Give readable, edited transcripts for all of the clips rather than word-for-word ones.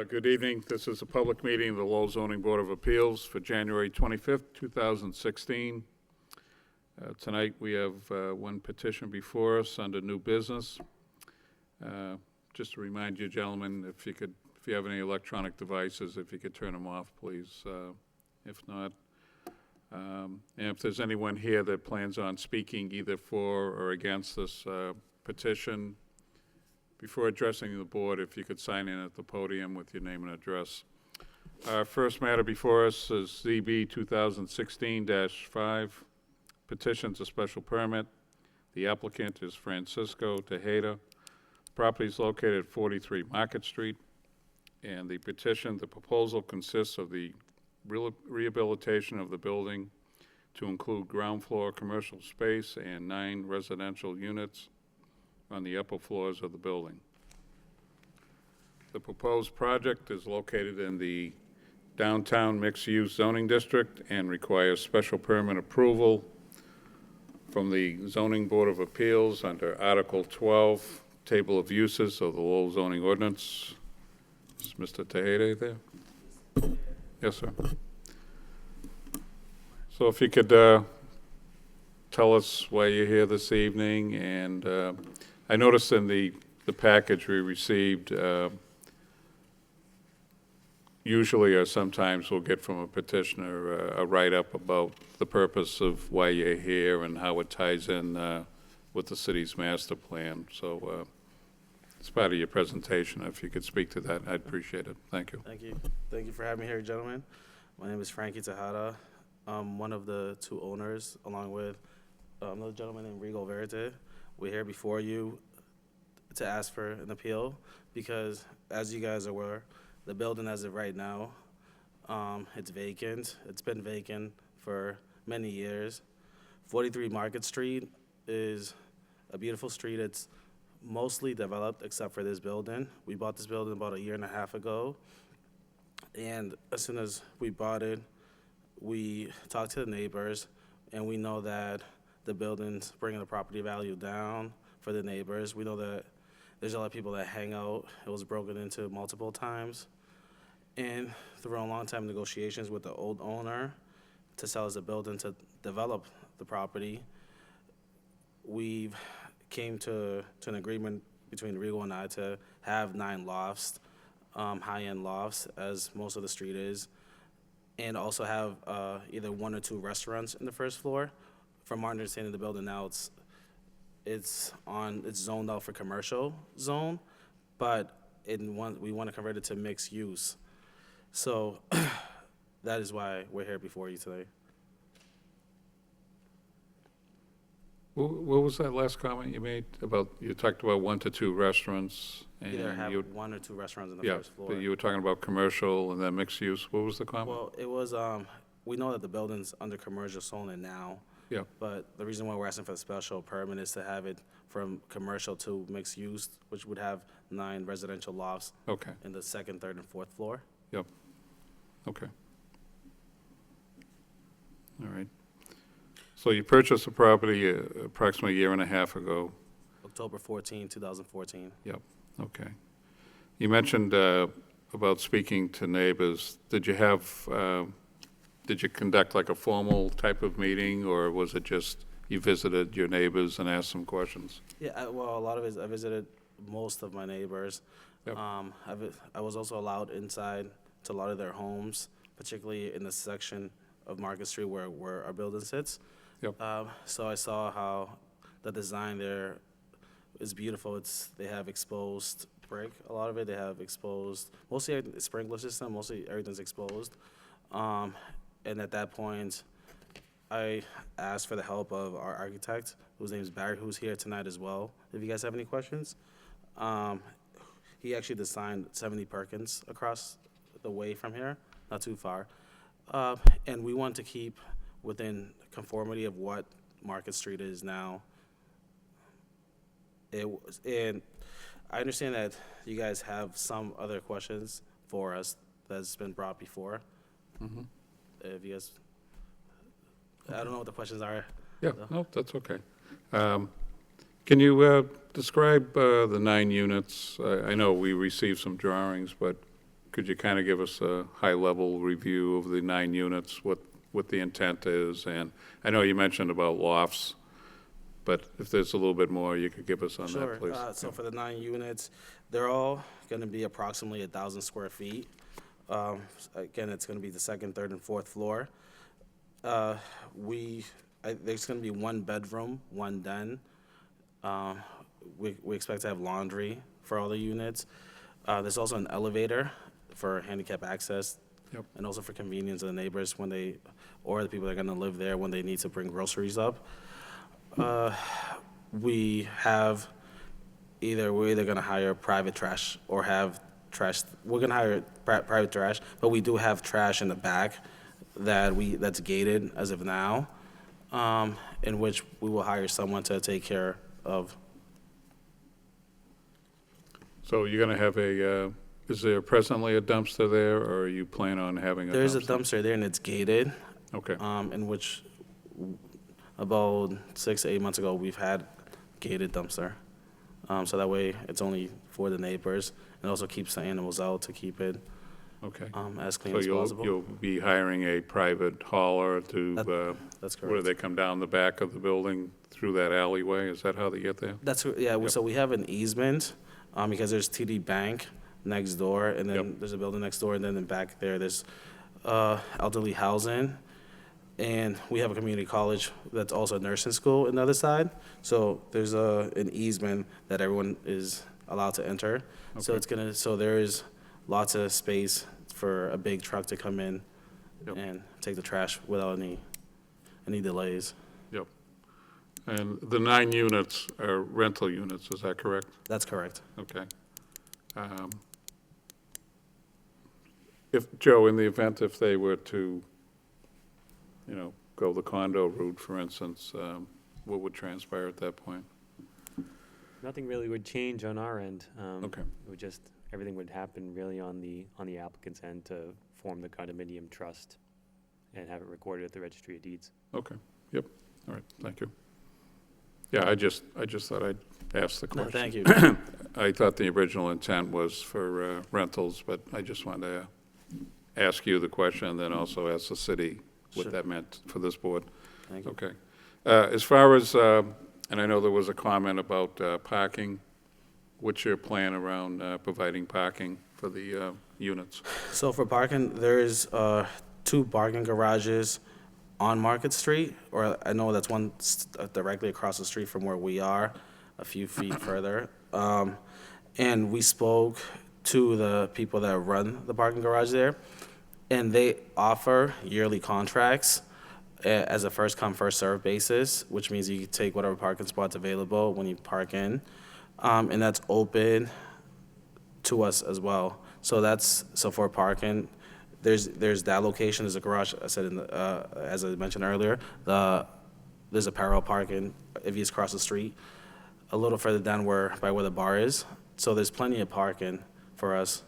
Good evening. This is a public meeting of the Lowell Zoning Board of Appeals for January 25th, 2016. Tonight we have one petition before us under new business. Just to remind you, gentlemen, if you have any electronic devices, if you could turn them off, please. If not, and if there's anyone here that plans on speaking either for or against this petition, before addressing the board, if you could sign in at the podium with your name and address. Our first matter before us is ZB 2016-5, petitions a special permit. The applicant is Francisco Tejeda. Property is located at 43 Market Street, and the proposal consists of the rehabilitation of the building to include ground floor commercial space and 9 residential units on the upper floors of the building. The proposed project is located in the downtown mixed-use zoning district and requires special permit approval from the Zoning Board of Appeals under Article 12, Table of Uses of the Lowell Zoning Ordinance. Is Mr. Tejeda there? Yes, sir. So if you could tell us why you're here this evening, and I noticed in the package we received, usually or sometimes we'll get from a petitioner a write-up about the purpose of why you're here and how it ties in with the city's master plan. So it's part of your presentation. If you could speak to that, I'd appreciate it. Thank you. Thank you. Thank you for having me here, gentlemen. My name is Frankie Tejada. I'm one of the 2 owners, along with another gentleman named Regal Verite. We're here before you to ask for an appeal because, as you guys are aware, the building as of right now, it's vacant. It's been vacant for many years. 43 Market Street is a beautiful street. It's mostly developed except for this building. We bought this building about 1.5 years ago, and as soon as we bought it, we talked to the neighbors, and we know that the building's bringing the property value down for the neighbors. We know that there's a lot of people that hang out. It was broken into multiple times. And through a long time negotiations with the old owner to sell us the building to develop the property, we came to an agreement between Regal and I to have 9 lofts, high-end lofts, as most of the street is, and also have either 1 or 2 restaurants in the first floor. From our understanding, the building now it's zoned out for commercial zone, but we want to convert it to mixed use. So that is why we're here before you today. What was that last comment you made about, you talked about 1 to 2 restaurants? And Either have 1 or 2 restaurants on the first floor. Yeah, but you were talking about commercial and then mixed use. What was the comment? Well, it was, we know that the building's under commercial zoning now. Yeah. But the reason why we're asking for the special permit is to have it from commercial to mixed use, which would have 9 residential lofts. Okay. In the 2nd, 3rd, and 4th floor. Yep. Okay. All right. So you purchased the property approximately 1.5 years ago. October 14, 2014. Yep. Okay. You mentioned about speaking to neighbors. Did you conduct like a formal type of meeting, or was it just you visited your neighbors and asked some questions? Yeah, well, a lot of it, I visited most of my neighbors. Yep. I was also allowed inside to a lot of their homes, particularly in the section of Market Street where our building sits. Yep. So I saw how the design there is beautiful. They have exposed brick, a lot of it. They have exposed, mostly the sprinkler system, mostly everything's exposed. And at that point, I asked for the help of our architect, whose name is Barry, who's here tonight as well. If you guys have any questions. He actually designed 70 Perkins across the way from here, not too far. And we want to keep within conformity of what Market Street is now. And I understand that you guys have some other questions for us that's been brought before. Mm-hmm. If you guys, I don't know what the questions are. Yeah, no, that's okay. Can you describe the 9 units? I know we received some drawings, but could you kind of give us a high-level review of the 9 units, what the intent is? And I know you mentioned about lofts, but if there's a little bit more you could give us on Sure. that, please. So for the 9 units, they're all going to be approximately 1,000 square feet. Again, it's going to be the second, third, and fourth floor. There's going to be 1 bedroom, 1 den. We expect to have laundry for all the units. There's also an elevator for handicap access. Yep. And also for convenience of the neighbors or the people that are going to live there when they need to bring groceries up. We're either going to hire private trash or have trash. We're going to hire private trash, but we do have trash in the back that's gated as of now, in which we will hire someone to take care of. So you're going to have is there presently a dumpster there, or are you plan on having a dumpster? There's a dumpster there, and it's gated, Okay, in which about 6 to 8 months ago, we've had gated dumpster. So that way, it's only for the neighbors, and also keeps the animals out to keep it okay. as clean So as possible. you'll be hiring a private hauler to, That's where do correct. they come down the back of the building through that alleyway? Is that how they get there? So we have an easement, because there's TD Bank next door, and then Yep. there's a building next door, and then in back there's elderly housing. And we have a community college that's also a nursing school on the other side. So there's an easement that everyone is allowed to enter. So Okay. so there is lots of space for a big truck to come in Yep. and take the trash without any delays. Yep. And the 9 units are rental units, is that correct? That's correct. Okay. Joe, in the event if they were to, go the condo route, for instance, what would transpire at that point? Nothing really would change on our end. Okay. It would just, everything would happen really on the applicant's end to form the condominium trust and have it recorded at the registry of deeds. Okay, yep, all right, thank you. Yeah, I just thought I'd ask the No, question. thank you. I thought the original intent was for rentals, but I just wanted to ask you the question, and then also ask the city what Sure. that meant for this board. Thank you. Okay. As far as, and I know there was a comment about parking, what's your plan around providing parking for the units? So for parking, there's 2 parking garages on Market Street, or I know that's one directly across the street from where we are, a few feet further. And we spoke to the people that run the parking garage there, and they offer yearly contracts as a first-come, first-served basis, which means you can take whatever parking spot's available when you park in. And that's open to us as well. So for parking, there's that location, there's a garage, I said as I mentioned earlier, there's a parallel parking if you just cross the street, a little further down by where the bar is. So there's plenty of parking for us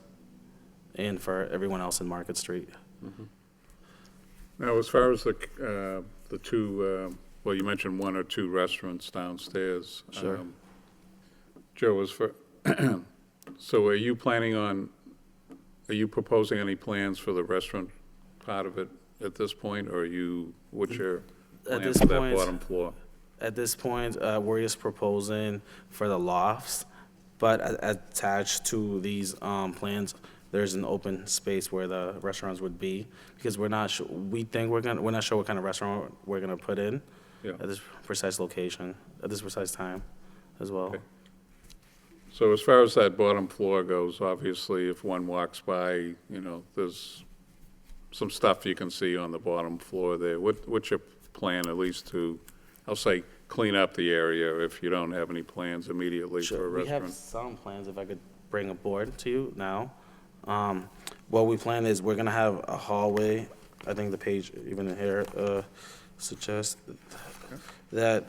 and for everyone else in Market Street. Now, as far as the 2, well, you mentioned 1 or 2 restaurants downstairs. Sure. Joe, so are you proposing any plans for the restaurant part of it at this point, or what's your At plan this for that point- bottom floor? At this point, we're just proposing for the lofts, but attached to these plans, there's an open space where the restaurants would be, because we're not sure what kind of restaurant we're gonna put in Yeah. at this precise location, at this precise time as well. Okay. So as far as that bottom floor goes, obviously, if one walks by, there's some stuff you can see on the bottom floor there. What's your plan, at least to, I'll say, clean up the area if you don't have any plans immediately for a Sure, we have restaurant? some plans, if I could bring a board to you now. What we plan is, we're gonna have a hallway, I think the page even in here suggests that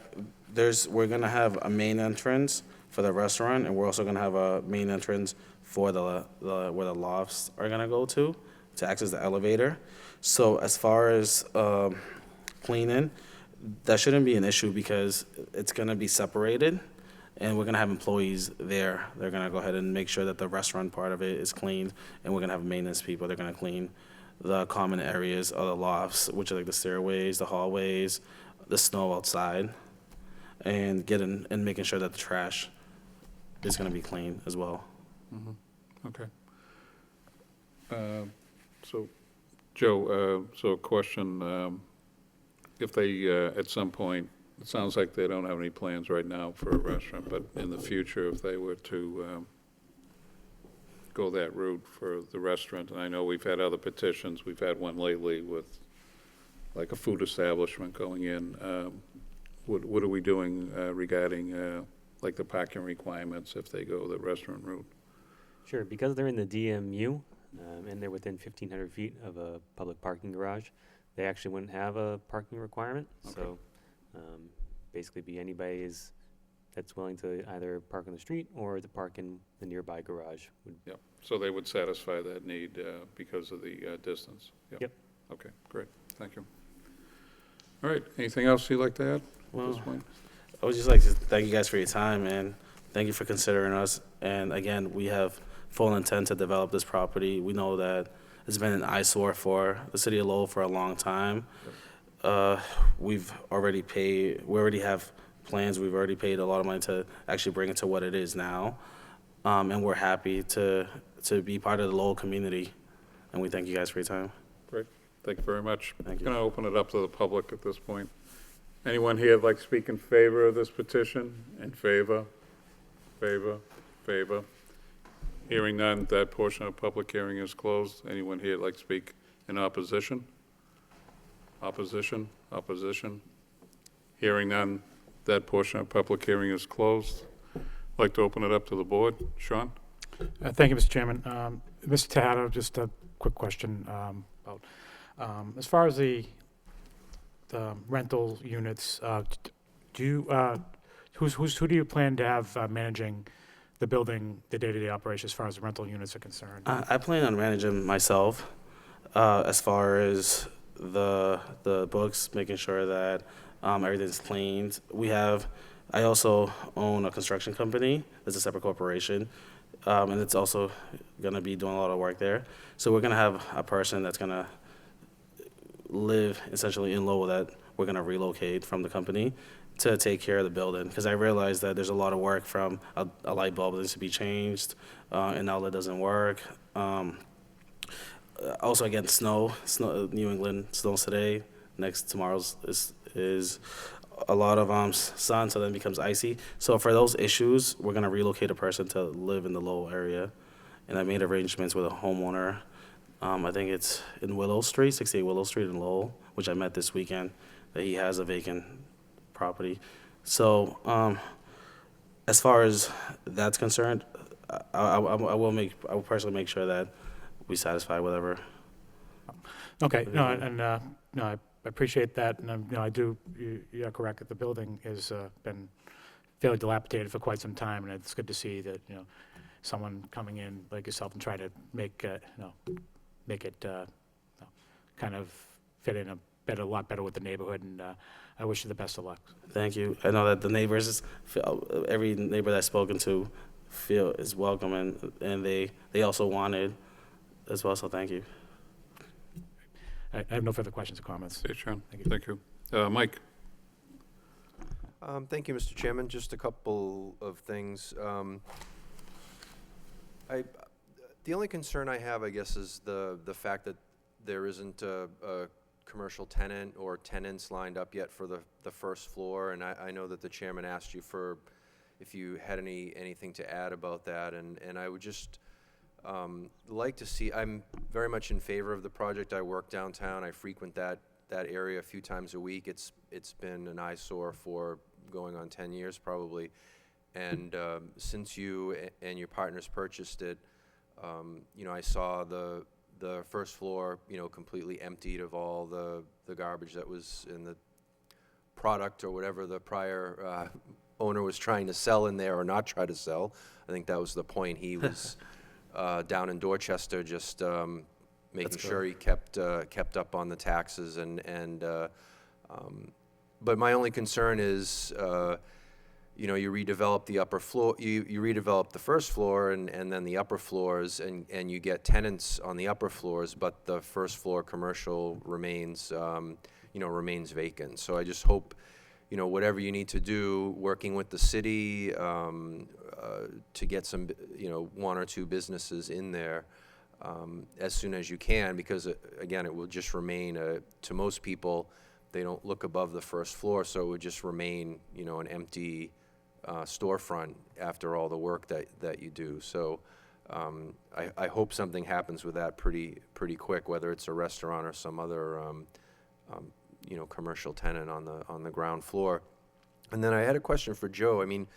we're gonna have a main entrance for the restaurant, and we're also gonna have a main entrance for where the lofts are gonna go to access the elevator. So as far as cleaning, that shouldn't be an issue because it's gonna be separated. And we're gonna have employees there. They're gonna go ahead and make sure that the restaurant part of it is cleaned, and we're gonna have maintenance people. They're gonna clean the common areas of the lofts, which are like the stairways, the hallways, the snow outside, and and making sure that the trash is gonna be clean as well. Okay. So, Joe, so a question, if they, at some point, it sounds like they don't have any plans right now for a restaurant, but in the future, if they were to go that route for the restaurant, and I know we've had other petitions, we've had one lately with like a food establishment going in, what are we doing regarding like the parking requirements if they go the restaurant route? Sure, because they're in the DMU, and they're within 1,500 feet of a public parking garage, they actually wouldn't have a parking requirement. Okay. So basically be anybody that's willing to either park on the street or to park in the nearby garage. Yep, so they would satisfy that need because of the distance? Yep. Okay, great, thank you. All right, anything else you'd like to add at Well, this point? I would just like to thank you guys for your time, and thank you for considering us. And again, we have full intent to develop this property. We know that it's been an eyesore for the city of Lowell for a long time. We already have plans. We've already paid a lot of money to actually bring it to what it is now. And we're happy to be part of the Lowell community. And we thank you guys for your time. Great, thank you very much. Thank you. Going to open it up to the public at this point. Anyone here like to speak in favor of this petition? In favor? Favor? Favor? Hearing none, that portion of the public hearing is closed. Anyone here like to speak in opposition? Opposition? Opposition? Hearing none, that portion of the public hearing is closed. I'd like to open it up to the board. Sean? Thank you, Mr. Chairman. Mr. Tejada, just a quick question about, as far as the rental units, do you, who do you plan to have managing the building, the day-to-day operation as far as the rental units are concerned? I plan on managing myself as far as the books, making sure that everything's cleaned. I also own a construction company. It's a separate corporation, and it's also going to be doing a lot of work there. So we're going to have a person that's going to live essentially in Lowell that we're going to relocate from the company to take care of the building, because I realized that there's a lot of work from a light bulb that needs to be changed, an outlet doesn't work. Also, again, snow, New England snows today. Tomorrow's is a lot of sun, so then it becomes icy. So for those issues, we're gonna relocate a person to live in the Lowell area, and I made arrangements with a homeowner. I think it's in Willow Street, 68 Willow Street in Lowell, which I met this weekend, that he has a vacant property. So as far as that's concerned, I will personally make sure that we satisfy whatever. Okay, no, and no, I appreciate that, and no, you're correct that the building has been fairly dilapidated for quite some time, and it's good to see that, someone coming in like yourself and try to make it kind of fit in a lot better with the neighborhood, and I wish you the best of luck. Thank you. I know that the neighbors, every neighbor that I've spoken to, feel is welcome, and they also wanted as well. So thank you. I have no further questions or comments. Hey, Sean. Thank you. Thank you. Mike? Thank you, Mr. Chairman. Just a couple of things. The only concern I have, I guess, is the fact that there isn't a commercial tenant or tenants lined up yet for the first floor, and I know that the chairman asked you for if you had anything to add about that, and I would just like to see. I'm very much in favor of the project. I work downtown. I frequent that area a few times a week. It's been an eyesore for going on 10 years probably, and since you and your partners purchased it, I saw the first floor, completely emptied of all the garbage that was in the product or whatever the prior owner was trying to sell in there or not try to sell. I think that was the point. He was down in Dorchester just making sure he kept up on the taxes but my only concern is you know, you redevelop the upper floor, you redevelop the first floor and then the upper floors, and you get tenants on the upper floors, but the first floor commercial remains, you know, remains vacant. So I just hope, you know, whatever you need to do, working with the city to get some, you know, one or two businesses in there as soon as you can, because again, it will just remain, to most people, they don't look above the first floor, so it would just remain, you know, an empty storefront after all the work that you do. So I hope something happens with that pretty quick, whether it's a restaurant or some other you know, commercial tenant on the ground floor. And then I had a question for Joe. I mean,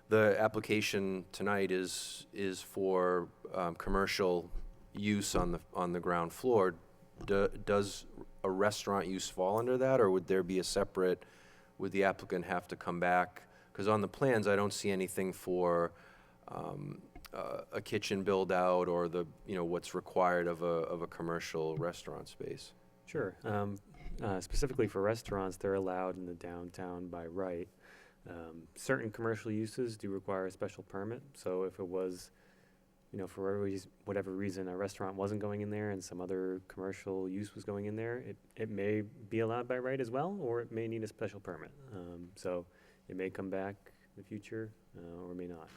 the application tonight is for commercial use on the ground floor. Does a restaurant use fall under that, or would there be a separate? Would the applicant have to come back? Because on the plans, I don't see anything for a kitchen build out or the, you know, what's required of a commercial restaurant space. Sure. Specifically for restaurants, they're allowed in the downtown by right. Certain commercial uses do require a special permit. So if it was, you know, for whatever reason, a restaurant wasn't going in there and some other commercial use was going in there, it may be allowed by right as well, or it may need a special permit. So it may come back in the future, or may not.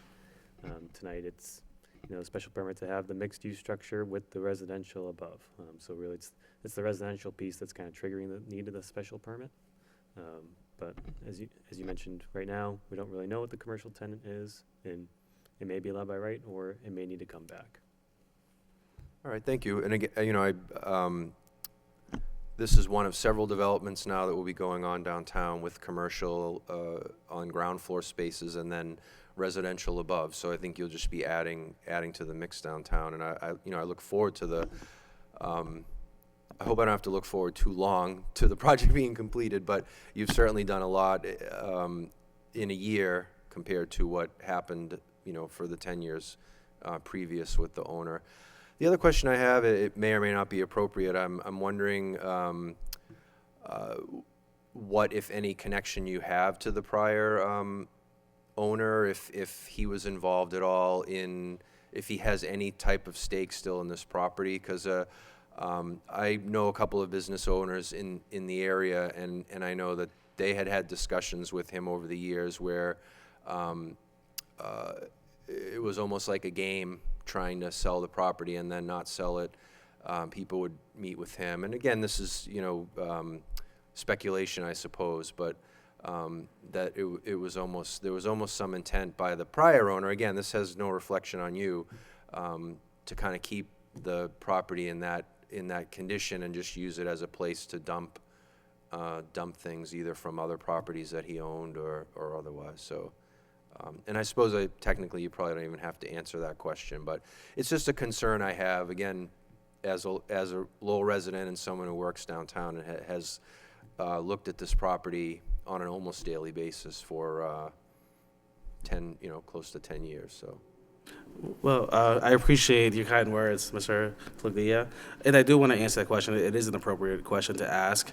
Tonight, it's, you know, a special permit to have the mixed-use structure with the residential above. So really, it's the residential piece that's kind of triggering the need of the special permit. But as you mentioned, right now, we don't really know what the commercial tenant is, and it may be allowed by right, or it may need to come back. All right, thank you. And again, you know, this is one of several developments now that will be going on downtown with commercial on ground floor spaces and then residential above. So I think you'll just be adding to the mix downtown. And I look forward to the. I hope I don't have to look forward too long to the project being completed, but you've certainly done a lot in a year compared to what happened, you know, for the 10 years previous with the owner. The other question I have, it may or may not be appropriate. I'm wondering what, if any, connection you have to the prior owner, if he was involved at all if he has any type of stake still in this property, because I know a couple of business owners in the area, and I know that they had discussions with him over the years where it was almost like a game trying to sell the property and then not sell it. People would meet with him, and again, this is, you know, speculation, I suppose, but that there was almost some intent by the prior owner. Again, this has no reflection on you, to kind of keep the property in that condition and just use it as a place to dump things, either from other properties that he owned or otherwise. So. And I suppose technically you probably don't even have to answer that question, but it's just a concern I have, again, as a Lowell resident and someone who works downtown and has looked at this property on an almost daily basis for 10, you know, close to 10 years. So. Well, I appreciate your kind words, Mr. Pluglia, and I do want to answer that question. It is an appropriate question to ask,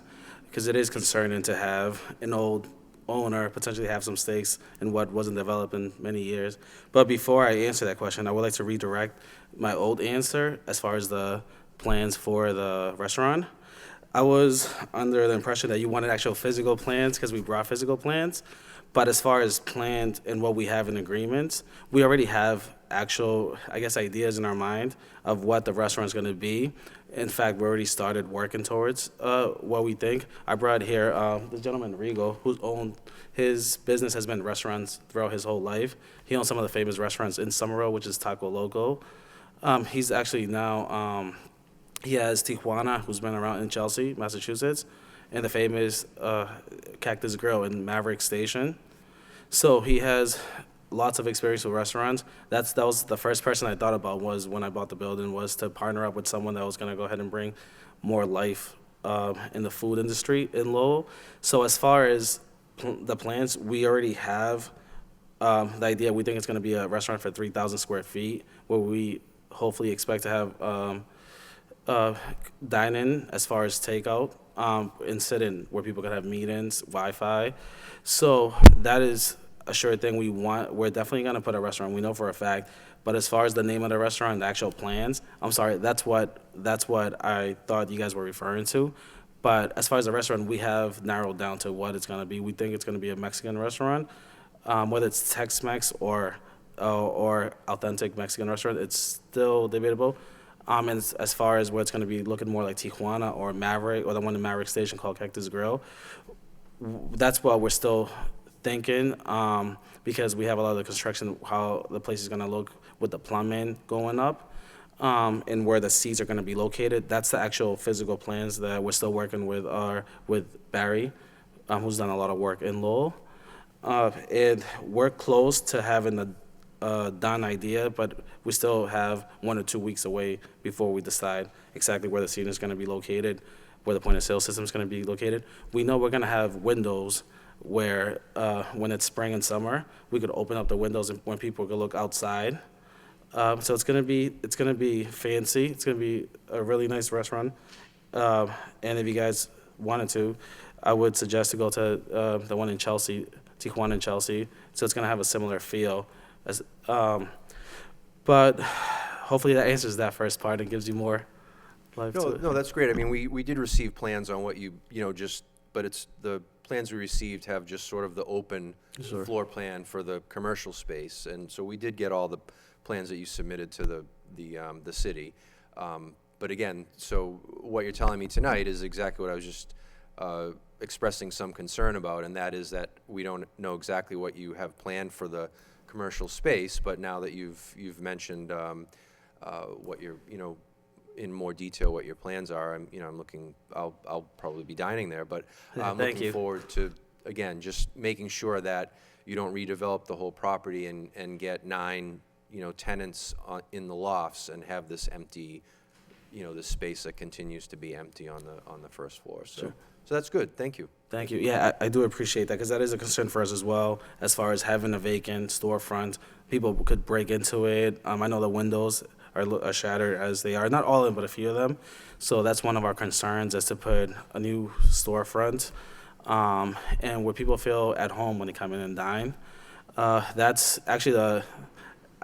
because it is concerning to have an old owner potentially have some stakes in what wasn't developed in many years. But before I answer that question, I would like to redirect my old answer as far as the plans for the restaurant. I was under the impression that you wanted actual physical plans because we brought physical plans. But as far as planned and what we have in agreements, we already have actual, I guess, ideas in our mind of what the restaurant's going to be. In fact, we already started working towards what we think. I brought here the gentleman, Regal, who's owned, his business has been restaurants throughout his whole life. He owns some of the famous restaurants in Summerall, which is Taco Loco. He's actually now, he has Tijuana, who's been around in Chelsea, Massachusetts, and the famous Cactus Grill in Maverick Station. So he has lots of experience with restaurants. That was the first person I thought about was when I bought the building, was to partner up with someone that was going to go ahead and bring more life in the food industry in Lowell. So as far as the plans, we already have the idea. We think it's going to be a restaurant for 3,000 square feet, where we hopefully expect to have dine-in as far as takeout, and sit-in where people can have meetings, Wi-Fi. So that is a sure thing. We're definitely gonna put a restaurant, we know for a fact. But as far as the name of the restaurant and the actual plans, I'm sorry, that's what I thought you guys were referring to. But as far as the restaurant, we have narrowed down to what it's gonna be. We think it's gonna be a Mexican restaurant, whether it's Tex-Mex or authentic Mexican restaurant, it's still debatable. And as far as where it's gonna be looking more like Tijuana or Maverick, or the one in Maverick Station called Cactus Grill, that's what we're still thinking, because we have a lot of the construction, how the place is gonna look with the plumbing going up, and where the seats are gonna be located. That's the actual physical plans that we're still working with Barry, who's done a lot of work in Lowell. And we're close to having a done idea, but we still have 1 or 2 weeks away before we decide exactly where the seating is gonna be located, where the point of sale system is gonna be located. We know we're gonna have windows where, when it's spring and summer, we could open up the windows and when people could look outside. So it's gonna be fancy. It's gonna be a really nice restaurant. And if you guys wanted to, I would suggest to go to the one in Chelsea, Tijuana and Chelsea. So it's gonna have a similar feel. But hopefully that answers that first part and gives you more life to it. No, that's great. I mean, we did receive plans on what but it's, the plans we received have just sort of the open Sure. floor plan for the commercial space. And so we did get all the plans that you submitted to the city. But again, so what you're telling me tonight is exactly what I was just expressing some concern about, and that is that we don't know exactly what you have planned for the commercial space, but now that you've mentioned what your, in more detail what your plans are, I'm looking, I'll probably be dining there, but I'm Thank looking you. forward to, again, just making sure that you don't redevelop the whole property and get 9, tenants in the lofts and have this empty, this space that continues to be empty on the first floor. So that's good. Thank you. Thank you. Yeah, I do appreciate that, because that is a concern for us as well, as far as having a vacant storefront. People could break into it. I know the windows are shattered as they are, not all of them, but a few of them. So that's one of our concerns, is to put a new storefront, and where people feel at home when they come in and dine. That's actually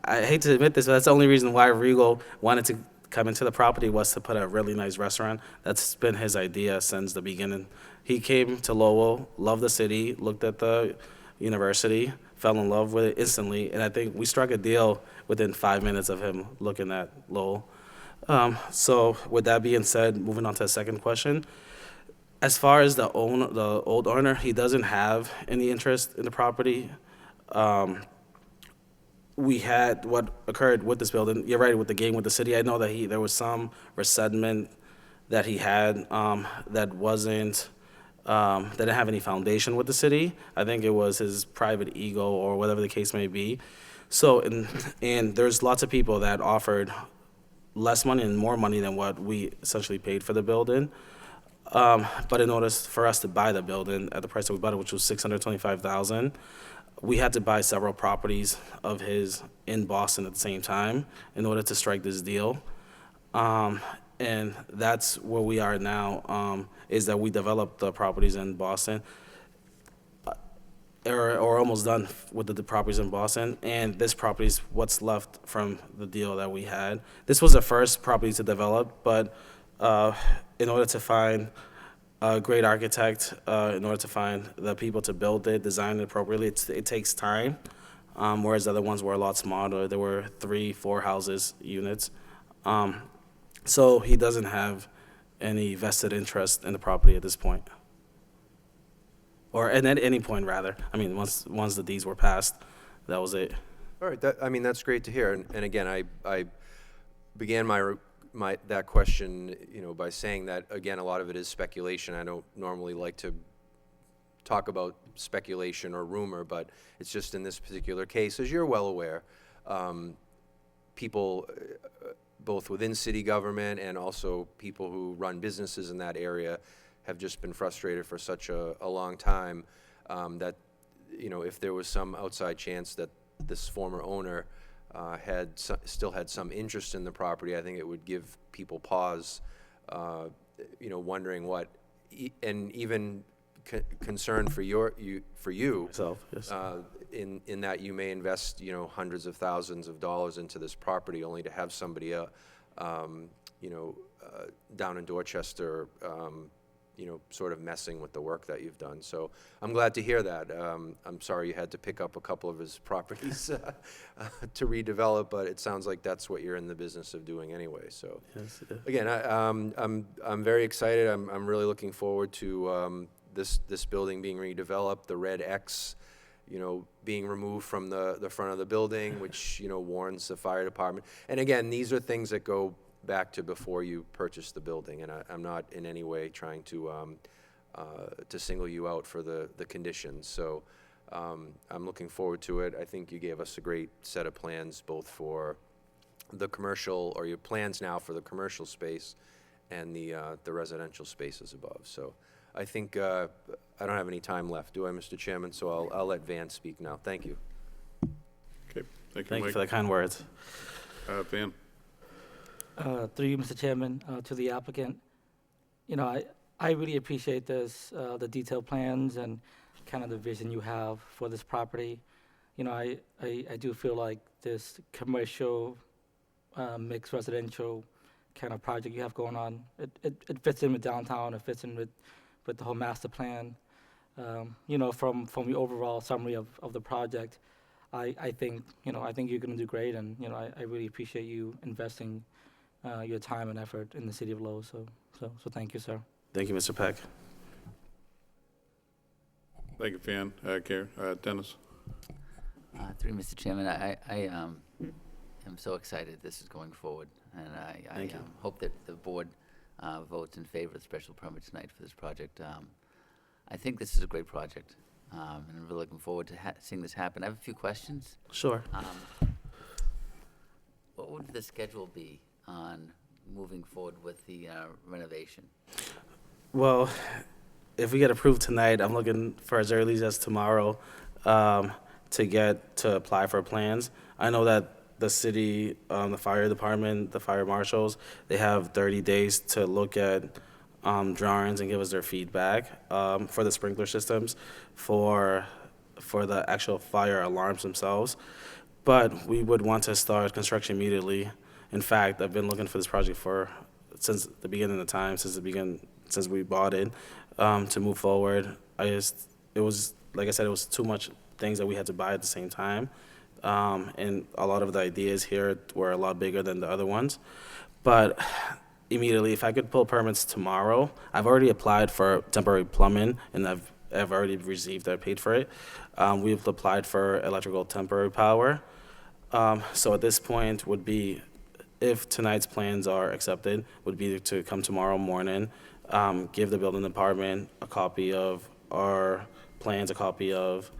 I hate to admit this, but that's the only reason why Regal wanted to come into the property, was to put a really nice restaurant. That's been his idea since the beginning. He came to Lowell, loved the city, looked at the university, fell in love with it instantly, and I think we struck a deal within 5 minutes of him looking at Lowell. So with that being said, moving on to the second question. As far as the old owner, he doesn't have any interest in the property. We had what occurred with this building. You're right, with the game with the city. I know that there was some resentment that he had, that wasn't, that didn't have any foundation with the city. I think it was his private ego or whatever the case may be. So, and there's lots of people that offered less money and more money than what we essentially paid for the building. But in order for us to buy the building at the price that we bought it, which was $625,000, we had to buy several properties of his in Boston at the same time in order to strike this deal. And that's where we are now, is that we developed the properties in Boston, or almost done with the properties in Boston. And this property is what's left from the deal that we had. This was the first property to develop, but in order to find a great architect, in order to find the people to build it, design it appropriately, it takes time. Whereas the other ones were a lot smaller. There were 3-4 houses, units. So he doesn't have any vested interest in the property at this point. Or at any point, rather. I mean, once the deeds were passed, that was it. All right, that's great to hear. And again, I began that question, by saying that, again, a lot of it is speculation. I don't normally like to talk about speculation or rumor, but it's just in this particular case, as you're well aware, people, both within city government and also people who run businesses in that area, have just been frustrated for such a long time, that, if there was some outside chance that this former owner still had some interest in the property, I think it would give people pause, wondering what, and even concern for you, Myself, yes. in that you may invest, you know, hundreds of thousands of dollars into this property only to have somebody, you know, down in Dorchester, you know, sort of messing with the work that you've done. So I'm glad to hear that. I'm sorry you had to pick up a couple of his properties to redevelop, but it sounds like that's what you're in the business of doing anyway. So Yes, yeah. again, I'm very excited. I'm really looking forward to this building being redeveloped. The red X, you know, being removed from the front of the building, which, you know, warns the fire department. And again, these are things that go back to before you purchased the building, and I'm not in any way trying to single you out for the conditions. So I'm looking forward to it. I think you gave us a great set of plans, both for the commercial, or your plans now for the commercial space and the residential spaces above. So I think I don't have any time left, do I, Mr. Chairman? So I'll let Van speak now. Thank you. Okay, thank you, Thank you Mike. for the kind words. Van? Through you, Mr. Chairman, to the applicant. You know, I really appreciate this, the detailed plans and kind of the vision you have for this property. You know, I do feel like this commercial, mixed residential kind of project you have going on, it fits in with downtown, it fits in with the whole master plan. You know, from the overall summary of the project, I think, you know, I think you're gonna do great, and, you know, I really appreciate you investing your time and effort in the city of Lowell. So thank you, sir. Thank you, Mr. Peck. Thank you, Van. Dennis? Through Mr. Chairman, I am so excited this is going forward, and I Thank you. hope that the board votes in favor of the special permit tonight for this project. I think this is a great project, and I'm really looking forward to seeing this happen. I have a few questions. Sure. What would the schedule be on moving forward with the renovation? Well, if we get approved tonight, I'm looking for as early as tomorrow to apply for plans. I know that the city, the fire department, the fire marshals, they have 30 days to look at drawings and give us their feedback for the sprinkler systems, for the actual fire alarms themselves. But we would want to start construction immediately. In fact, I've been looking for this project since the beginning of time, since we bought it, to move forward. It was, like I said, it was too much things that we had to buy at the same time. And a lot of the ideas here were a lot bigger than the other ones. But immediately, if I could pull permits tomorrow, I've already applied for temporary plumbing, and I've already received, I paid for it. We've applied for electrical temporary power. So at this point would be, if tonight's plans are accepted, would be to come tomorrow morning, give the building department a copy of our plans, a copy of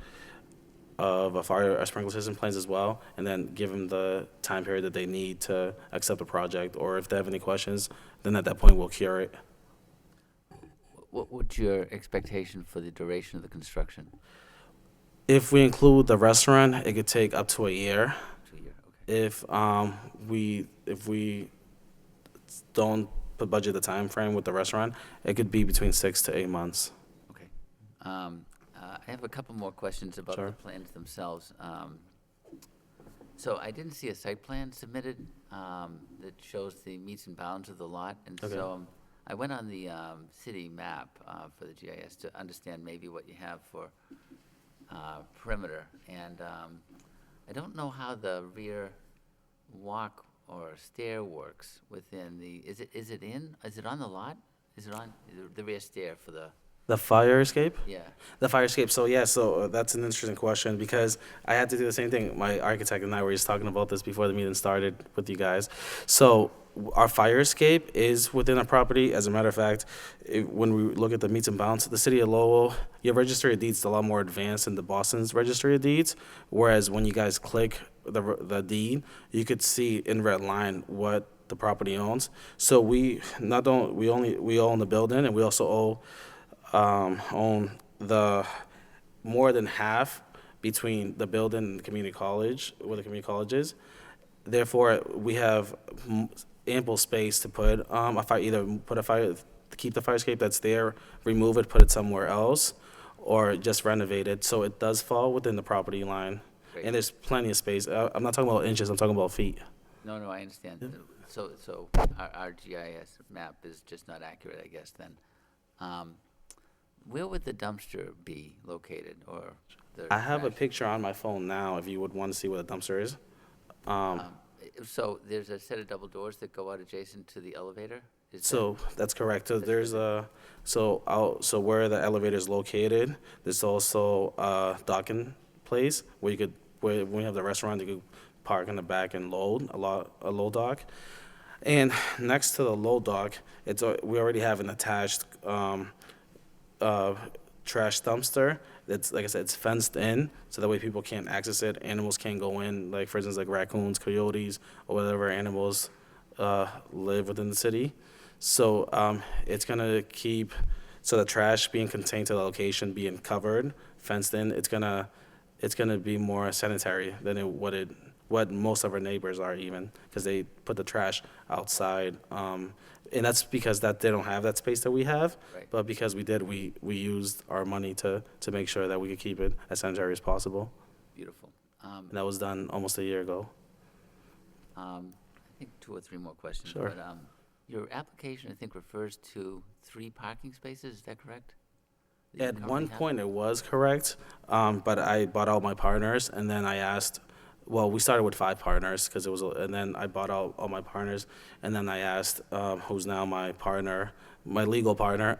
our sprinkler system plans as well, and then give them the time period that they need to accept the project, or if they have any questions, then at that point we'll cure it. What would your expectation for the duration of the construction? If we include the restaurant, it could take up to a year. 2 years, okay. If we don't budget the time frame with the restaurant, it could be between 6 to 8 months. Okay. I have a couple more questions about Sure. the plans themselves. So I didn't see a site plan submitted that shows the meets and bounds of the lot, and Okay. so I went on the city map for the GIS to understand maybe what you have for perimeter, and I don't know how the rear walk or stair works within the. Is it on the lot? Is it on the rear stair for the? The fire escape? Yeah. The fire escape. So yeah, that's an interesting question, because I had to do the same thing. My architect and I were just talking about this before the meeting started with you guys. So our fire escape is within a property. As a matter of fact, when we look at the meets and bounds, the city of Lowell, your registry of deeds is a lot more advanced than the Boston's registry of deeds. Whereas when you guys click the deed, you could see in red line what the property owns. So we own the building, and we also own the more than half between the building and the community college, where the community college is. Therefore, we have ample space to put keep the fire escape that's there, remove it, put it somewhere else, or just renovated, so it does fall within the property line. Great. And there's plenty of space. I'm not talking about inches, I'm talking about feet. No, I understand. So our GIS map is just not accurate, I guess, then. Where would the dumpster be located, or the I have a trash? picture on my phone now if you would want to see what a dumpster is. So there's a set of double doors that go out adjacent to the elevator? Is that- So that's correct. So there's a, so where the elevator is located, there's also a docking place where you could, where when we have the restaurant, you could park in the back and load, a load dock. And next to the load dock, we already have an attached, trash dumpster. That's, like I said, it's fenced in, so that way people can't access it. Animals can't go in, like, for instance, like raccoons, coyotes, or whatever animals live within the city. So it's gonna keep, so the trash being contained to the location, being covered, fenced in, it's gonna be more sanitary than what most of our neighbors are even, because they put the trash outside. And that's because that they don't have that space that we have. Right. But because we did, we used our money to make sure that we could keep it as sanitary as possible. Beautiful. And that was done almost a year ago. I think 2 or 3 more questions. Sure. But your application, I think, refers to 3 parking spaces, is that correct? That you At currently one have? point, it was correct, but I bought out my partners, and then I asked, well, we started with 5 partners, because it was, and then I bought out all my partners, and then I asked, who's now my partner, my legal partner,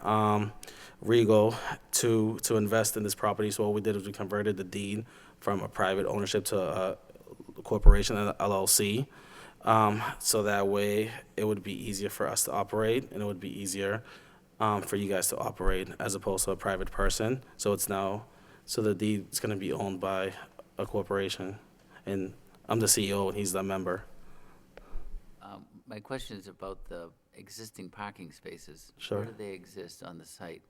Regal, to invest in this property. So what we did is we converted the deed from a private ownership to a corporation, an LLC. So that way, it would be easier for us to operate, and it would be easier for you guys to operate as opposed to a private person. So the deed is going to be owned by a corporation, and I'm the CEO, and he's the member. My question is about the existing parking spaces. Sure. Where do they exist on the site?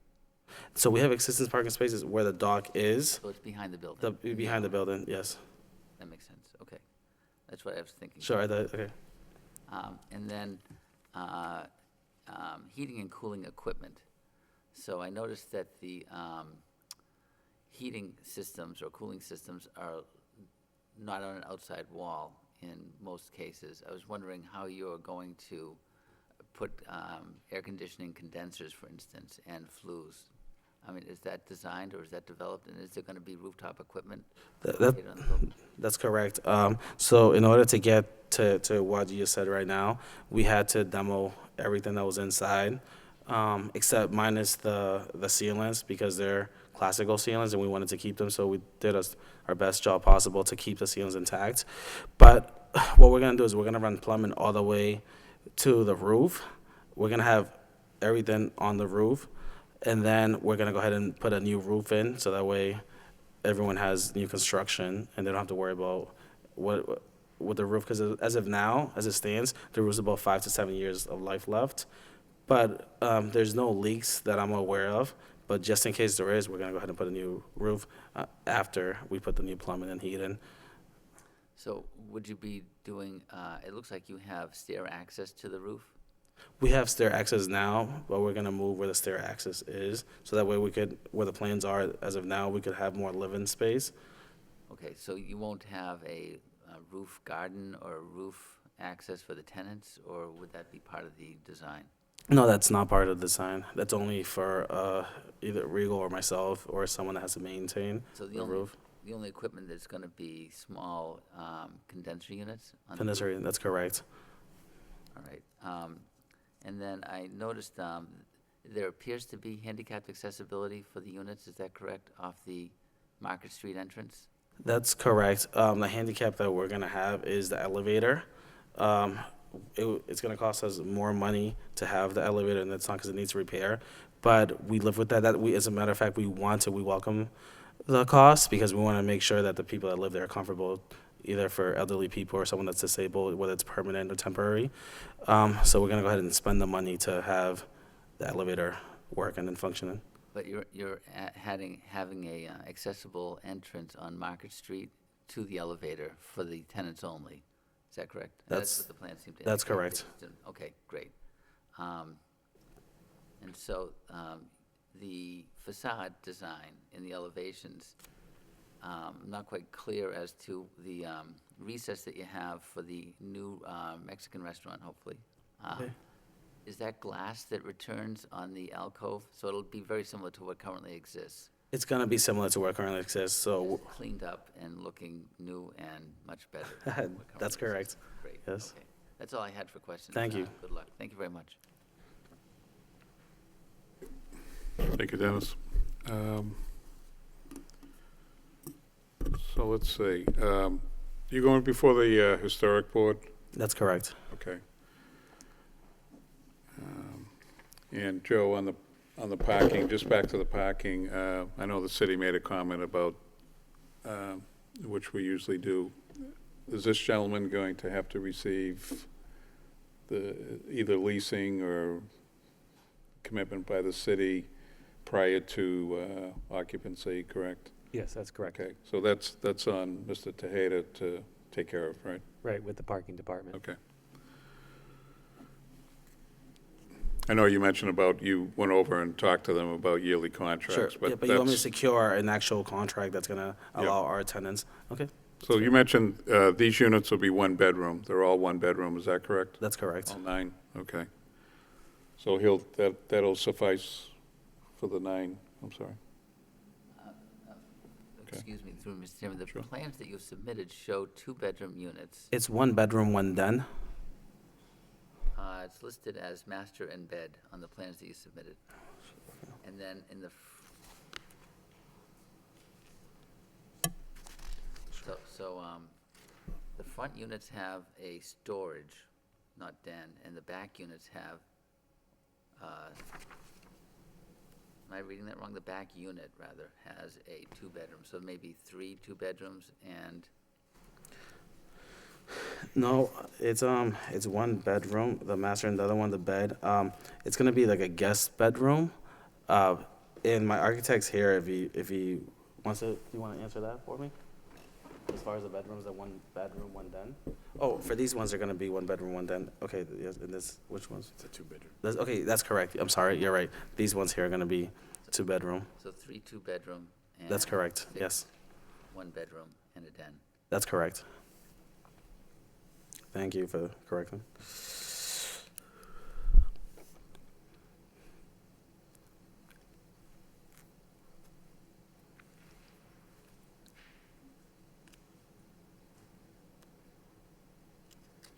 So we have existing parking spaces where the dock is, So it's behind the building? behind the building, yes. That makes sense, okay. That's what I was thinking. Sure, okay. And then heating and cooling equipment. So I noticed that the heating systems or cooling systems are not on an outside wall in most cases. I was wondering how you're going to put air conditioning condensers, for instance, and flues. I mean, is that designed or is that developed, and is there going to be rooftop equipment That- located on the building? That's correct. So in order to get to what you just said right now, we had to demo everything that was inside, except minus the ceilings, because they're classical ceilings and we wanted to keep them, so we did our best job possible to keep the ceilings intact. But what we're gonna do is we're gonna run plumbing all the way to the roof. We're gonna have everything on the roof, and then we're gonna go ahead and put a new roof in, so that way everyone has new construction and they don't have to worry about what the roof, because as of now, as it stands, the roof's about 5 to 7 years of life left. But there's no leaks that I'm aware of. But just in case there is, we're gonna go ahead and put a new roof after we put the new plumbing and heat in. So would you be doing, it looks like you have stair access to the roof? We have stair access now, but we're gonna move where the stair access is, so that way we could, where the plans are as of now, we could have more living space. Okay, so you won't have a roof garden or roof access for the tenants, or would that be part of the design? No, that's not part of the design. That's only for either Regal or myself or someone that has to maintain So the roof. the only equipment that's going to be small condenser units? On the Condenser, roof? that's correct. All right. And then I noticed there appears to be handicapped accessibility for the units, is that correct, off the Market Street entrance? That's correct. The handicap that we're gonna have is the elevator. It's gonna cost us more money to have the elevator, and that's not because it needs repair. But we live with that. As a matter of fact, we welcome the cost, because we want to make sure that the people that live there are comfortable, either for elderly people or someone that's disabled, whether it's permanent or temporary. So we're gonna go ahead and spend the money to have the elevator working and functioning. But you're having a accessible entrance on Market Street to the elevator for the tenants only. Is that correct? And That's- what the plan seemed to that's indicate. correct. Okay, great. And so the facade design in the elevations, I'm not quite clear as to the recess that you have for the new Mexican restaurant, hopefully. Okay. Is that glass that returns on the alcove? So it'll be very similar to what currently exists, It's gonna be similar to what currently exists, so cleaned up and looking new and much better. than what currently that's correct. exists. Great. Yes. Okay. That's all I had for questions. Thank you. Good luck. Thank you very much. Thank you, Dennis. So let's see, you're going before the Historic Board? That's correct. Okay. And Joe, on the parking, just back to the parking, I know the city made a comment about, which we usually do. Is this gentleman going to have to receive either leasing or commitment by the city prior to occupancy, correct? Yes, that's correct. Okay, so that's on Mr. Tejeda to take care of, right? Right, with the parking department. Okay. I know you mentioned about, you went over and talked to them about yearly Sure, contracts, yeah, but but you want me to that's, secure an actual contract that's gonna Yeah. allow our tenants? Okay, so you mentioned these units will be one bedroom. They're all one bedroom, is that correct? that's correct. All 9, okay. So that'll suffice for the 9, I'm sorry. Okay. Excuse me, through Mr. Chairman, the Sure. plans that you've submitted show 2-bedroom units. It's 1 bedroom, 1 den. It's listed as master and bed on the plans that you submitted. And then in the, the front units have a storage, not den, and the back units have, am I reading that wrong? The back unit, rather, has a 2-bedroom, so maybe 3 2-bedrooms and, No, it's 1 bedroom, the master, and the other one, the bed. It's gonna be like a guest bedroom. And my architect's here, if he wants to, do you wanna answer that for me? As far as the bedrooms, the 1 bedroom, 1 den? Oh, for these ones, they're gonna be 1 bedroom, 1 den. Okay, yes, and this, which ones? It's a 2-bedroom. Okay, that's correct. I'm sorry, you're right. These ones here are gonna be 2 bedroom. so 3 2-bedroom and. That's correct, 6 yes, 1-bedroom and a den. that's correct. Thank you for correcting.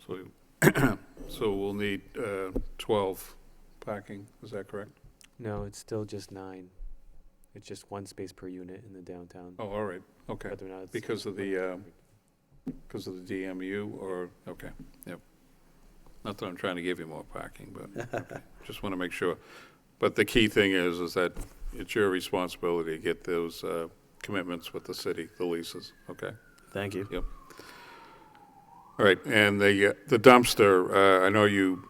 So, so we'll need 12 parking, is that correct? No, it's still just 9. It's just 1 space per unit in the downtown. Oh, all right, okay. Whether or not it's. Because of the DMU, or, okay, yep. Not that I'm trying to give you more parking, but, okay, just want to make sure. But the key thing is that it's your responsibility to get those commitments with the city, the leases, okay? Thank you. Yep. All right, and the dumpster, I know you,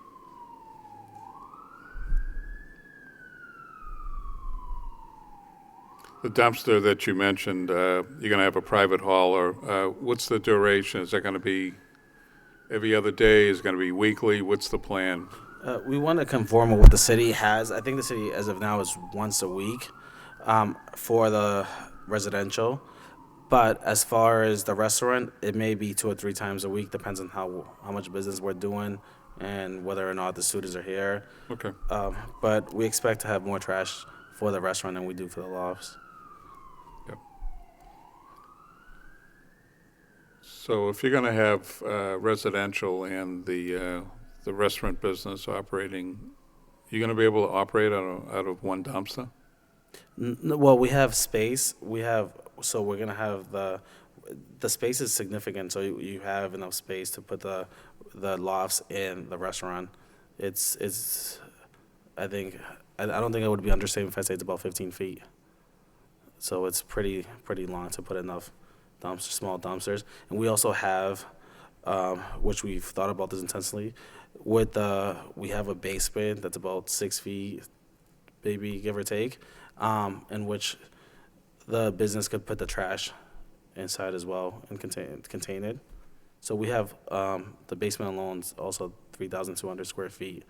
the dumpster that you mentioned, you're going to have a private hauler. What's the duration? Is that going to be every other day? Is it going to be weekly? What's the plan? We want to conform with what the city has. I think the city, as of now, is once a week for the residential. But as far as the restaurant, it may be 2 or 3 times a week. Depends on how much business we're doing and whether or not the students are here. Okay. But we expect to have more trash for the restaurant than we do for the lofts. Yep. So if you're going to have residential and the restaurant business operating, you're going to be able to operate out of one dumpster? Well, we have space. So we're gonna have the space is significant. So you have enough space to put the lofts in the restaurant. It's I think I don't think I would be understating if I say it's about 15 feet. So it's pretty long to put enough small dumpsters. And we also have, which we've thought about this intensely, we have a basement that's about 6 feet, maybe give or take, in which the business could put the trash inside as well and contain it. So we have the basement alone is also 3,200 square feet,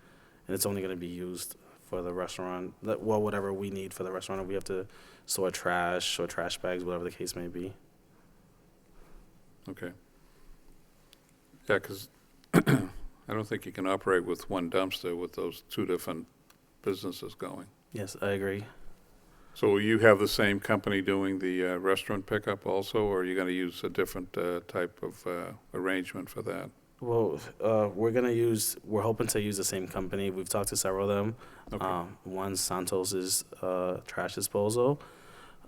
and it's only going to be used for the restaurant. Well, whatever we need for the restaurant, if we have to store trash or trash bags, whatever the case may be. Okay. Yeah, because I don't think you can operate with one dumpster with those two different businesses going. Yes, I agree. So will you have the same company doing the restaurant pickup also, or are you going to use a different type of arrangement for that? Well, we're hoping to use the same company. We've talked to several of them. Okay. One, Santos is trash disposal.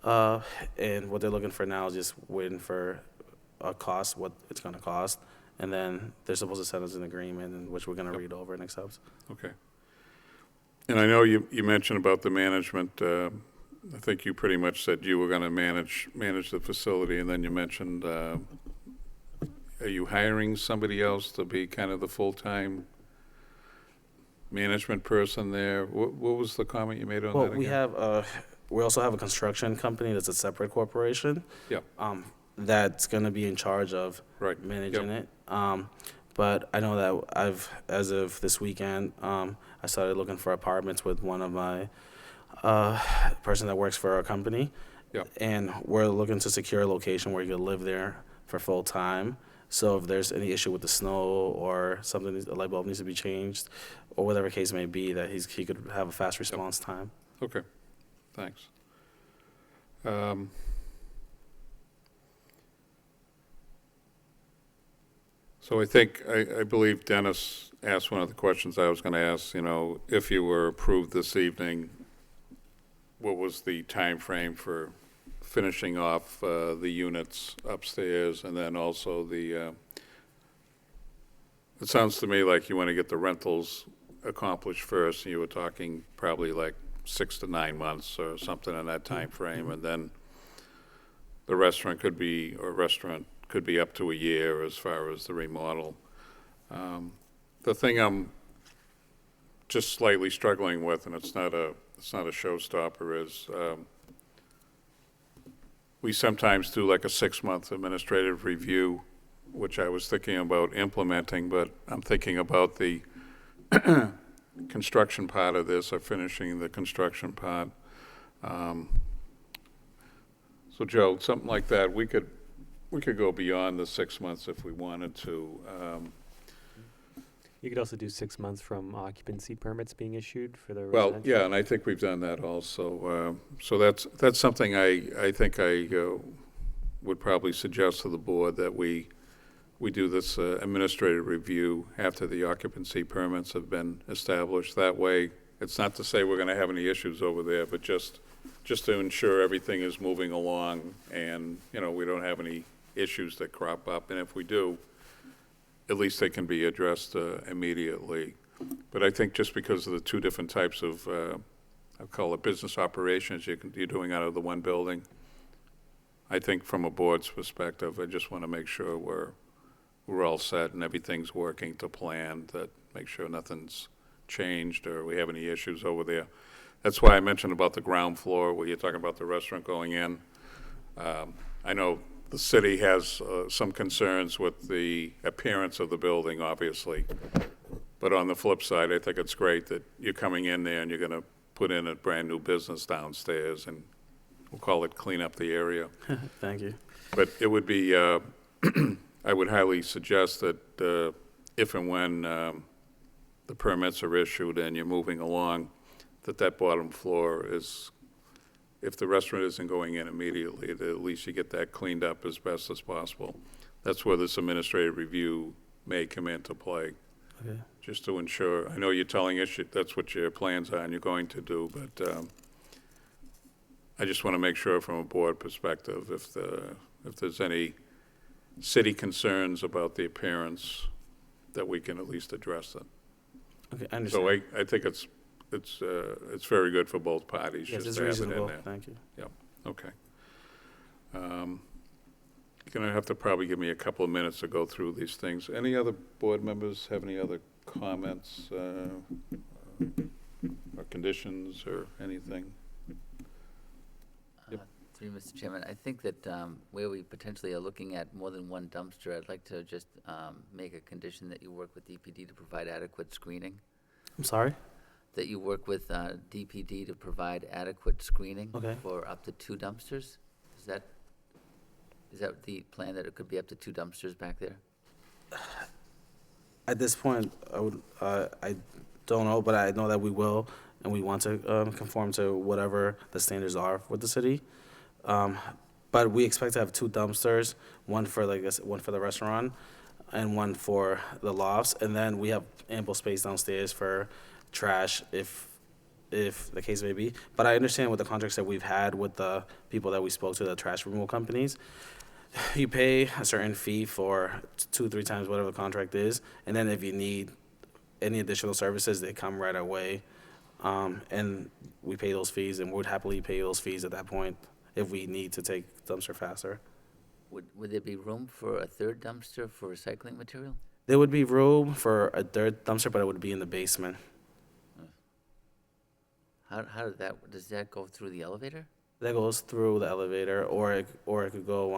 And what they're looking for now is just waiting for a cost, what it's going to cost. And then they're supposed to send us an agreement, in which we're going to read over and accept. Okay. And I know you mentioned about the management. I think you pretty much said you were going to manage the facility, and then you mentioned, are you hiring somebody else to be kind of the full-time management person there? What was the comment you made on Well, that again? we also have a construction company that's a separate corporation. Yep. That's going to be in charge of Right. managing it. But I know that as of this weekend, I started looking for apartments with one of my person that works for our company. Yep. And we're looking to secure a location where he could live there for full time. So if there's any issue with the snow or something, a light bulb needs to be changed, or whatever case may be, that he could have a fast response time. Okay, thanks. So I believe Dennis asked one of the questions I was going to ask, if you were approved this evening, what was the time frame for finishing off the units upstairs, and then also it sounds to me like you want to get the rentals accomplished first, and you were talking probably like 6 to 9 months or something in that time frame, and then the restaurant could be up to a year as far as the remodel. The thing I'm just slightly struggling with, and it's not a showstopper, is we sometimes do like a 6-month administrative review, which I was thinking about implementing, but I'm thinking about the construction part of this, or finishing the construction part. So Joe, something like that, we could go beyond the 6 months if we wanted to. You could also do 6 months from occupancy permits being issued for the Well, residential. yeah, and I think we've done that also. So that's something I think I would probably suggest to the board, that we do this administrative review after the occupancy permits have been established. That way, it's not to say we're going to have any issues over there, but just to ensure everything is moving along, and we don't have any issues that crop up. And if we do, at least they can be addressed immediately. But I think just because of the two different types of, I'll call it business operations you're doing out of the one building, I think from a board's perspective, I just want to make sure we're all set and everything's working to plan, that make sure nothing's changed or we have any issues over there. That's why I mentioned about the ground floor, where you're talking about the restaurant going in. I know the city has some concerns with the appearance of the building, obviously. But on the flip side, I think it's great that you're coming in there and you're going to put in a brand-new business downstairs, and we'll call it clean up the area. Thank you. But it would be, I would highly suggest that if and when the permits are issued and you're moving along, that bottom floor is, if the restaurant isn't going in immediately, that at least you get that cleaned up as best as possible. That's where this administrative review may come into play. Okay. Just to ensure, I know you're telling us that's what your plans are and you're going to do, but I just want to make sure from a board perspective, if there's any city concerns about the appearance, that we can at least address it. Okay, I understand. So I think it's very good for both parties, Yes, just it's to have it in reasonable. there. Thank you. Okay. You're gonna have to probably give me a couple of minutes to go through these things. Any other board members have any other comments, or conditions, or anything? Yep. Through Mr. Chairman, I think that where we potentially are looking at more than one dumpster, I'd like to just make a condition that you work with DPD to provide adequate screening. I'm sorry? that you work with DPD to provide adequate screening Okay. for up to 2 dumpsters? Is that the plan, that it could be up to 2 dumpsters back there? At this point, I don't know, but I know that we will, and we want to conform to whatever the standards are with the city. But we expect to have 2 dumpsters, one for one for the restaurant, and one for the lofts, and then we have ample space downstairs for trash if the case may be. But I understand with the contracts that we've had with the people that we spoke to, the trash removal companies, you pay a certain fee for 2-3 times whatever the contract is, and then if you need any additional services, they come right away, and we pay those fees, and would happily pay those fees at that point if we need to take dumpster faster. Would there be room for a 3rd dumpster for recycling material? There would be room for a third dumpster, but it would be in the basement. How does that go through the elevator? That goes through the elevator, or it could go.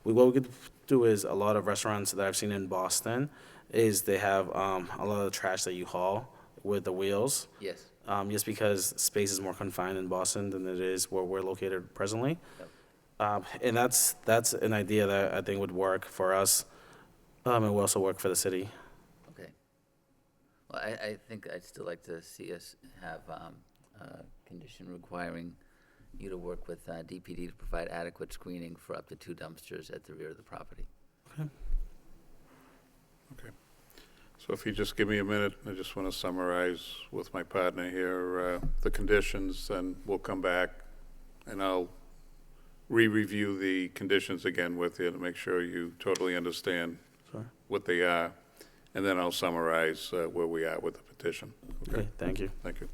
What we could do is, a lot of restaurants that I've seen in Boston is they have a lot of the trash that you haul with the wheels. Yes. Just because space is more confined in Boston than it is where we're located presently. Yep. And that's an idea that I think would work for us, and will also work for the city. Okay. Well, I think I'd still like to see us have a condition requiring you to work with DPD to provide adequate screening for up to 2 dumpsters at the rear of the property. Okay. So if you just give me a minute, I just want to summarize with my partner here the conditions, and we'll come back and I'll re-review the conditions again with you to make sure you totally understand Sure. what they are, and then I'll summarize where we are with the petition. Okay, thank you. Thank you.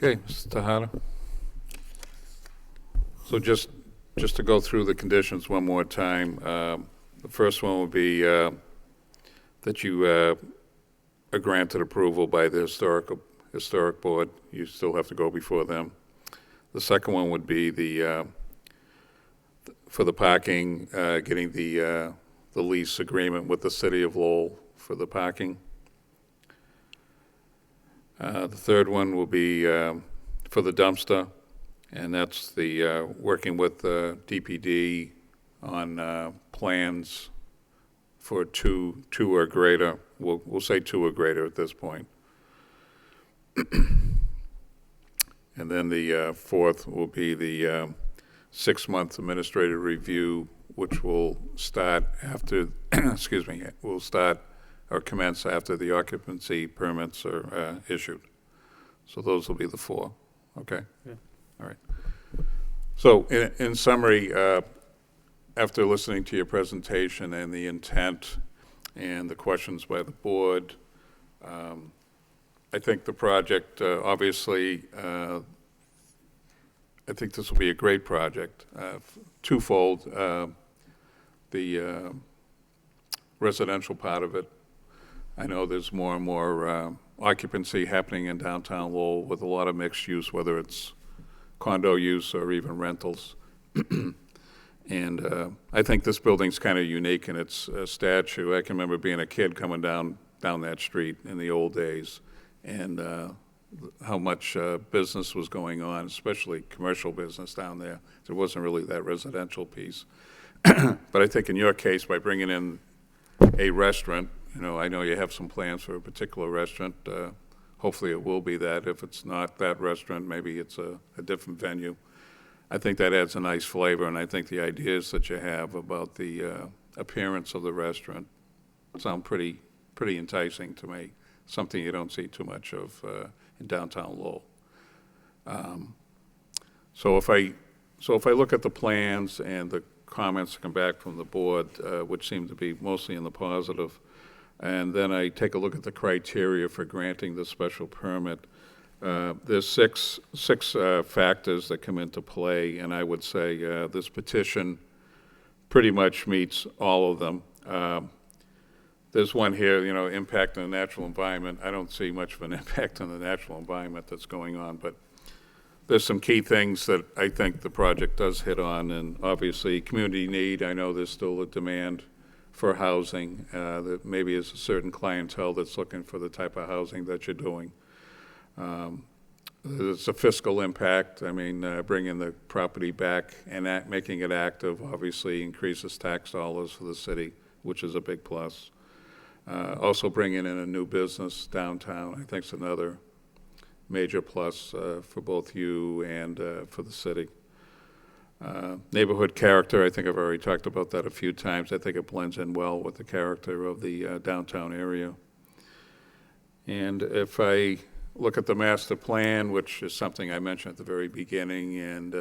Okay, Mr. Tahada. So just to go through the conditions one more time, the first one would be that you are granted approval by the historic board. You still have to go before them. The second one would be for the parking, getting the lease agreement with the city of Lowell for the parking. The third one will be for the dumpster, and that's the working with DPD on plans for two or greater. We'll say 2 or greater at this point. And then the fourth will be the 6-month administrative review, which will start after, excuse me, will start or commence after the occupancy permits are issued. So those will be the 4, okay? Yeah. All right. So in summary, after listening to your presentation and the intent and the questions by the board, I think the project, obviously, I think this will be a great project, twofold. The residential part of it, I know there's more and more occupancy happening in downtown Lowell with a lot of mixed use, whether it's condo use or even rentals. And I think this building's kind of unique in its statue. I can remember being a kid coming down that street in the old days, and how much business was going on, especially commercial business down there. There wasn't really that residential piece. But I think in your case, by bringing in a restaurant, I know you have some plans for a particular restaurant. Hopefully it will be that. If it's not that restaurant, maybe it's a different venue. I think that adds a nice flavor, and I think the ideas that you have about the appearance of the restaurant sound pretty enticing to me. Something you don't see too much of in downtown Lowell. So if I look at the plans and the comments that come back from the board, which seem to be mostly in the positive, and then I take a look at the criteria for granting the special permit, there's six factors that come into play, and I would say this petition pretty much meets all of them. There's one here, impact on the natural environment. I don't see much of an impact on the natural environment that's going on, but there's some key things that I think the project does hit on, and obviously community need. I know there's still a demand for housing. That maybe is a certain clientele that's looking for the type of housing that you're doing. There's a fiscal impact. I mean, bringing the property back and making it active obviously increases tax dollars for the city, which is a big plus. Also bringing in a new business downtown, I think, is another major plus for both you and for the city. Neighborhood character, I think I've already talked about that a few times. I think it blends in well with the character of the downtown area. And if I look at the master plan, which is something I mentioned at the very beginning, and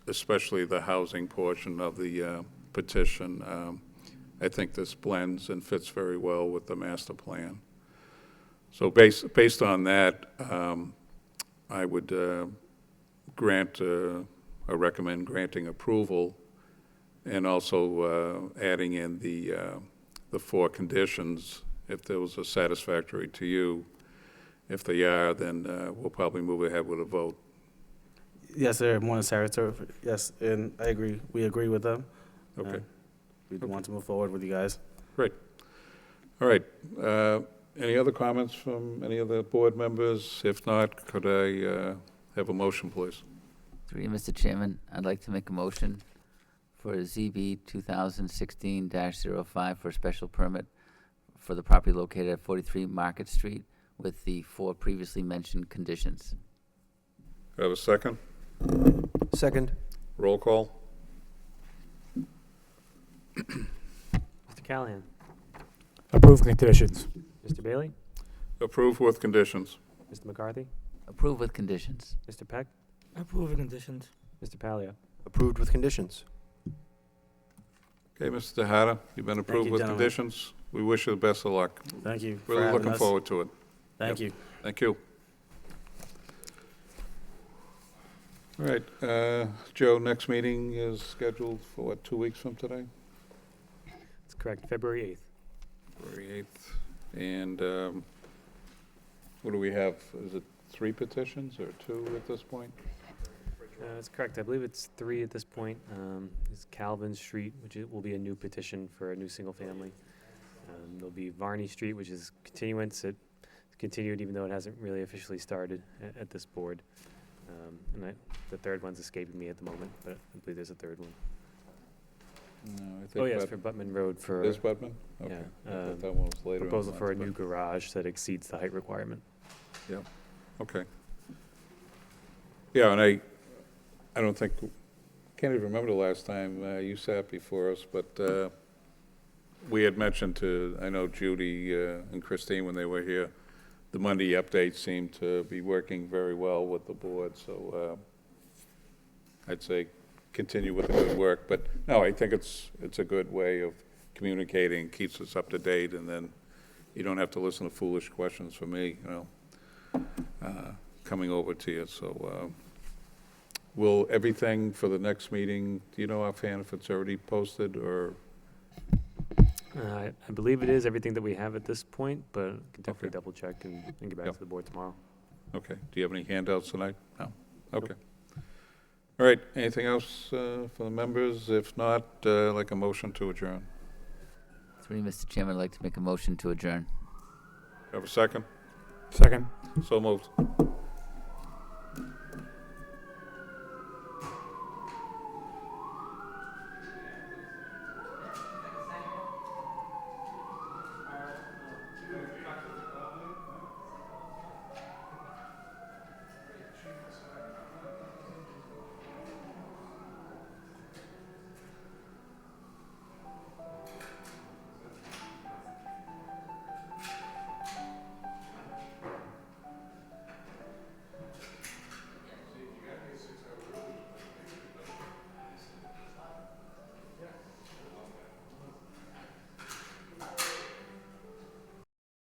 especially the housing portion of the petition, I think this blends and fits very well with the master plan. So based on that, I would recommend granting approval, and also adding in the 4 conditions if those are satisfactory to you. If they are, then we'll probably move ahead with a vote. Yes, sir. More than satisfactory. Yes, and I agree. We agree with them. Okay. We want to move forward with you guys. Great. All right. Any other comments from any of the board members? If not, could I have a motion, please? Through you, Mr. Chairman, I'd like to make a motion for ZB 2016-05 for a special permit for the property located at 43 Market Street with the 4 previously mentioned conditions. Do I have a second? Second. Roll call? Mr. Callahan? Approved conditions. Mr. Bailey? Approve with conditions. Mr. McCarthy? Approve with conditions. Mr. Peck? Approve the conditions. Mr. Palio? Approved with conditions. Okay, Mr. Tejada, you've been approved you, with gentlemen. 2 at this point? That's correct. I believe it's 3 at this point. It's Calvin Street, which will be a new petition for a new single family. There'll be Varney Street, which is continuance. It's continued even though it hasn't really officially started at this board. And the third one's escaping me at the moment, but I believe there's a third one. No, I think Oh, yes, for Buttman Road for Is Budman? Okay. yeah, I thought that one was later. on proposal the for a list, new garage that exceeds the height requirement. but- Okay. Yeah, and I don't think, can't even remember the last time you sat before us, but we had mentioned to, I know Judy and Christine when they were here, the Monday updates seemed to be working very well with the board, so I'd say continue with the good work. But no, I think it's a good way of communicating, keeps us up to date, and then you don't have to listen to foolish questions from me, coming over to you. So will everything for the next meeting, do you know offhand if it's already posted, or? I believe it is everything that we have at this point, but can definitely Okay. double check and get back Yep. to the board tomorrow. Okay. Do you have any handouts tonight? No? Okay. All right, anything else for the members? If not, like a motion to adjourn. Through you, Mr. Chairman, I'd like to make a motion to adjourn. Have a second? Second. So moved.